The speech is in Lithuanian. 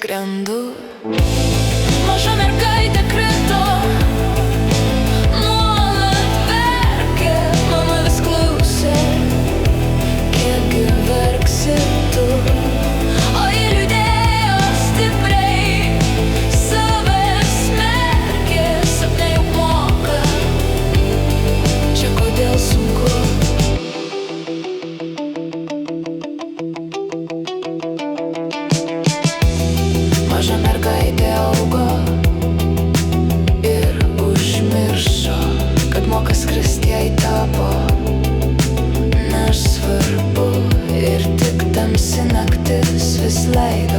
skrendu. Maža mergaitė krito, nuolat verkė, mama vis klausė, kiekgi verksi tu. O ji liūdėjo stipriai, save smerkė, sapne juk moka, čia kodėl sunku. Maža mergaitė augo ir užmiršo, kad moka skrist jai tapo nesvarbu. Ir tik tamsi naktis vis leido